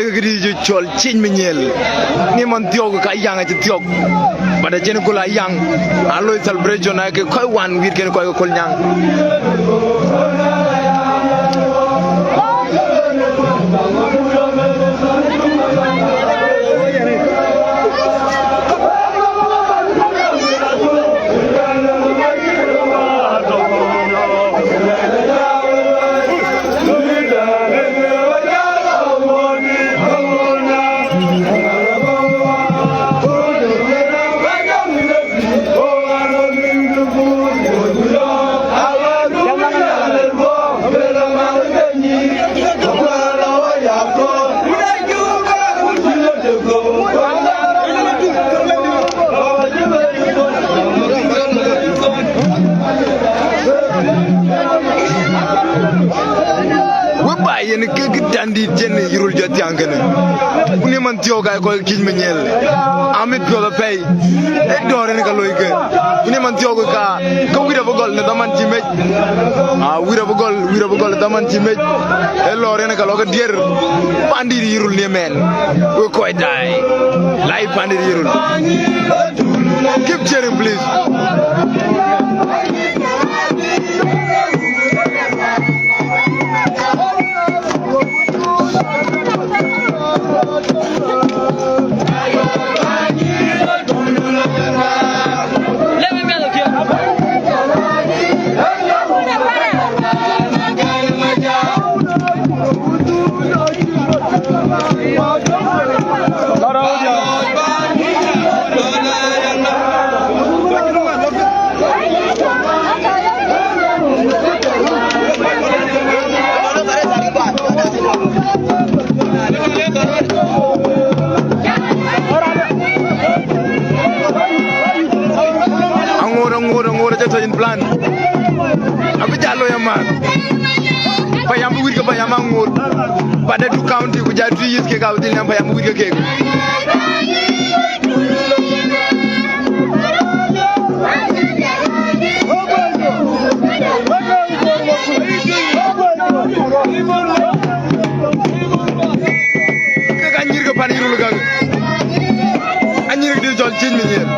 koy gidi ju chol chin menyel ni man tiog ka yang ti tiog pada jen gula yang alo celebration na ke koy wan wir ken koy kol nyang yen ke dandi jen Yirol jot yankene ni man tioga ko kiñ me ñel amit ko la pay e doore ni ka loy ke ni man tioga ka ko wira bo gol ne daman ci mej wira bo gol daman ci mej e lore ne ka lo ka dier pandir Yirol ni men ko koy dai lay pandir Yirol keep cheering please in plan aku Jalle ya man Payam bu wir ke Payam ngor pada du county ku jatu yis ke ka dil Payam bu wir ke ke ganjir ke pan Yirol gang anjir di jol cin mi ñer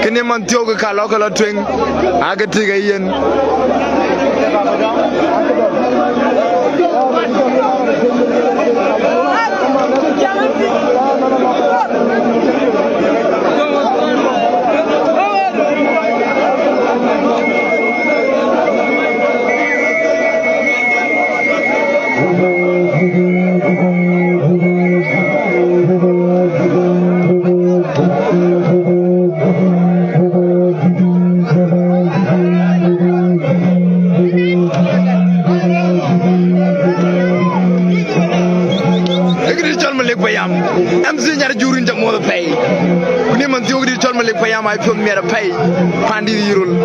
kene man tioga ka lo kala twing aga tiga yen Payam MC ñaar juruñ tak mo pay ku ne man tiog di tol Malik Payam I put me at a pay Pandi Yirol.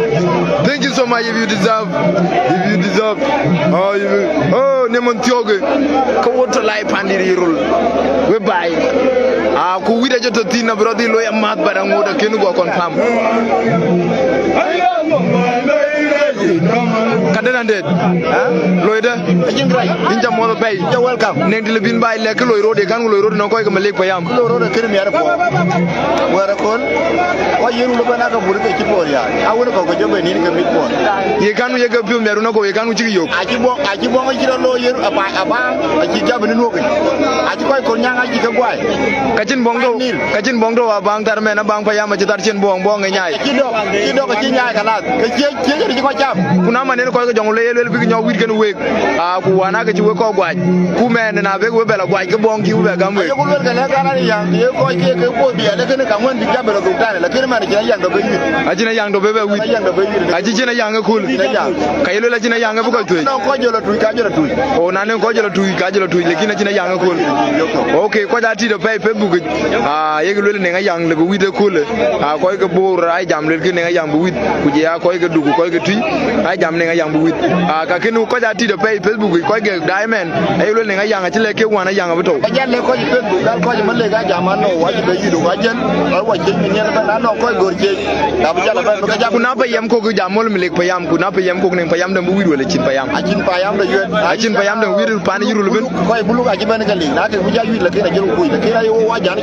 Thank you so much if you deserve. Oh Nemon Tioge ko to life Pandi Yirol. We buy ku wida joto tina brother loya mat barango da kenu go confirm. Kadenande Loida Inja Mother Bay. You're welcome. Nendil bin by Lekalo Road, they can't road no go Malik Payam. Road a Kirmia. Where a call? Why you look at a Burka? I would have got you in a report. You can't make a few Meruno, you can't you. I keep on a lawyer about a bank, I keep jumping in Noki. I keep on Konyang, I keep a boy. Kachin Bongo, a bank that man, a bank Payam, a Tarchin Bong and Yai. You know, a Kenya, Kunama never call the Jongle, big your weekend week. Kuana get you a call white. Kuman and I beg with Bella White, Bonk, you were gone with. You will get a Ajina young baby with Ajina young cool. Kailo Lajina young of to it. Oh, Nano Kojala to Kajala to Lakina young cool. Okay, quite a tea to pay Facebook. You will a young with a cooler. Quite a boar, I jam looking a young with Kuya, quite a do, quite a tree. I jam a young with Kakinu, quite a tea to pay Facebook, quite a diamond. I will a young until I get one a young of it. I can't let you Malega Jamano, what you do, Wajan, or what you know, quite good. Kunapa Yam Coco Jamol Milik Payam, Kunapa Yam cooking Payam the movie will chin Payam. I chin Payam the Will Pani Rubin, quite blue Ajibanically, not a Mujavi, the Kira, the Kira, Wajan,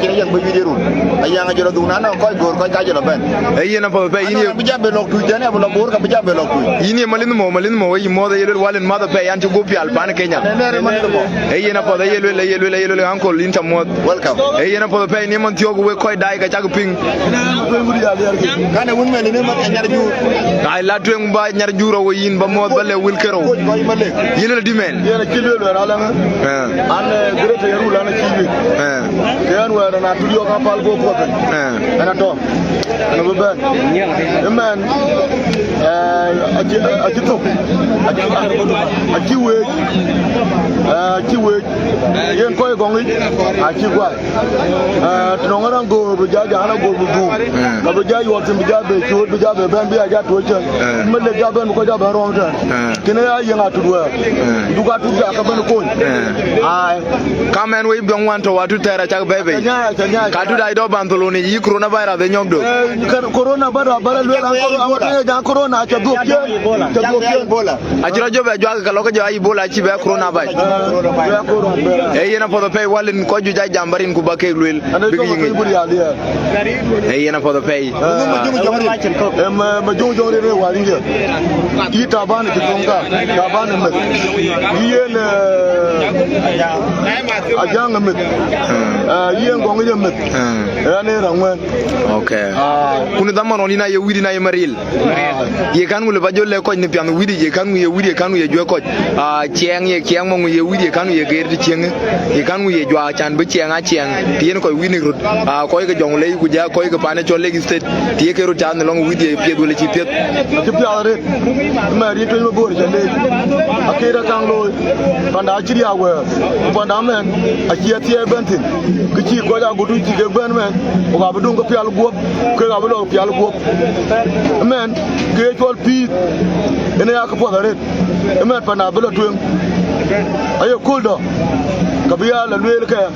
a young Ajaduna, quite good, quite Ajalaban. A yen of a pay in Pijabelo to Janabolo, Pijabelo. In Malinmo, you more the while in Mother Pay and to go Pial, Pan Kenya. A yen of the yellow uncle Lintamot. Welcome. A yen of the pay, Nemon Tiogo will quite die, Kachaping. I like to invite Narjuro in Bamot Valley Wilkero. You know the man. You're a killer and greater rule and a TV. Then we're an Atuot Palgo and a dog. And a man, a Ciec, young Koi Gongi, a Chiwa. Tongan go, Bujaga, go, Bujaga, you want to be Jabe, you would be Jabe, Bambi, I got to watch Jaban, Kojaba around. Can I young out to work? You got to Jacobin Coin. I come and we don't want to tell a child baby. Katu I don't want to loan you coronavirus, the young do. Corona, but Corona, I can do Ebola. I judge a Jaka Ebola, Chiba Corona by. Ayana for the pay while in Kojuja Jambar in Kubake will begin. Ayana for the pay. Majujo Waringa. Itaban, Taban, Ian a young myth. Ian Gonga myth. Okay. Kunadamanina, you will deny Maril. You can't will about your leco in the piano with you can we can we your coach. Chiang, Chiang, you can we get the Chiang. You can we you are Chan, but Chiang, Tianco winning road. Koika Jongle, Kuja, Koika Panacho Leg State, Tieke Chan along with the Piedulity Piet. Mary to the board, Akira Kanglo, Pandachiria were, Pandaman, a Chia Benton, Kuchi Koya Guduchi, the Burnman, or Abadunga Pialgo, Kagabalo Pialgo. A man, great old Pete, and a Akapo, a man Panabella to him. Are you cool dog? Kabia la Luelka,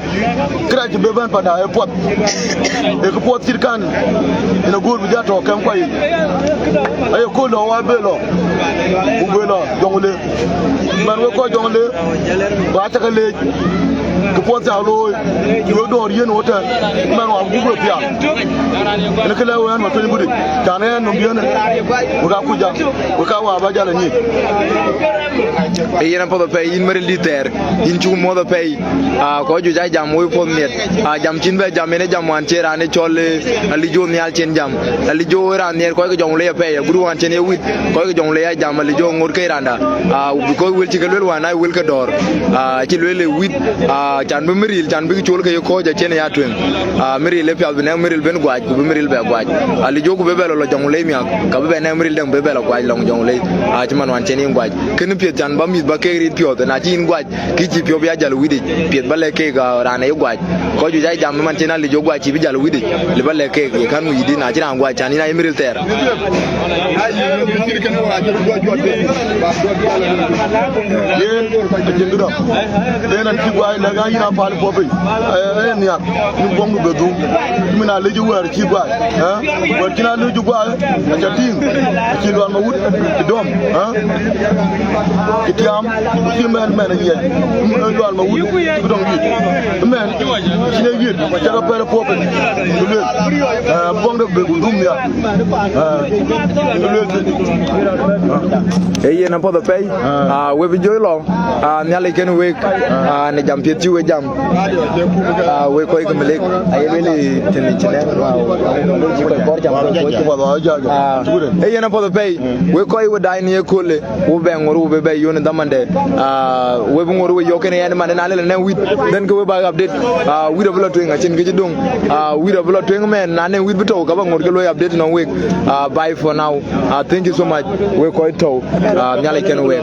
Crack Bevan Pada Airport. The report Sirkan in a good Vijato Campai. Are you cool or Bello? Ubela, Jongle, Manwako Jongle, Bataka Lake, the Port Alloy, you don't you know, man of Google Pia. And the Killer and Maturi, Tanan, Nubian, Urakuja, Ukawa Bajalani. A year for the pay in Meriliter, in two mother pay. Koju jam we for me. Jam chinbe jam mene jam wan chera ane chole alijo nyal chen jam. Alijo era near koju jongle pay. Guru wan chene with koju jongle jam alijo ngur ke randa. Because will chikalwel wan I will kador. Chilwele with chan be miril chan be chul ke ko ja chen ya twen miril le pya be na miril ben gwaj be miril be gwaj ali jogu be belo lo jong le mi ka be na miril dem be belo gwaj long jong le man wan chen gwaj ken pye chan ba mi ba ke ri pyo na chin gwaj ki chi pyo ya jal widi pye ba le ke ga rana gwaj ko ju jai jam man chen ali jogu gwaj bi jal widi le ba le ke kan mu yidi na jira gwaj chan ina miril ter then ti gwa na ga ina pa po be ni ya ni bongu be du mi na leji war ti gwa wa kina leji gwa a jatin ti lo ma wut dom itiam ti men ni ya lo ma wut ti dom yi men ti ne yi ti ra pa po be le bongu be dum ya ye na po the pay we be joy long nyale ken we ne jam pietu we jam we ko ikamele ay bele tene chine ji ko bor jam ko ye na po the pay we ko we dai ne kole wo be ngoru be be yo ne damande we bu ngoru we yo ken ya ne man na le ne wit den ko we ba update we do bla twing achin ke dong we do bla twing men na ne wit bito ka ba ngor ke lo update no week bye for now thank you so much we ko to nyale ken we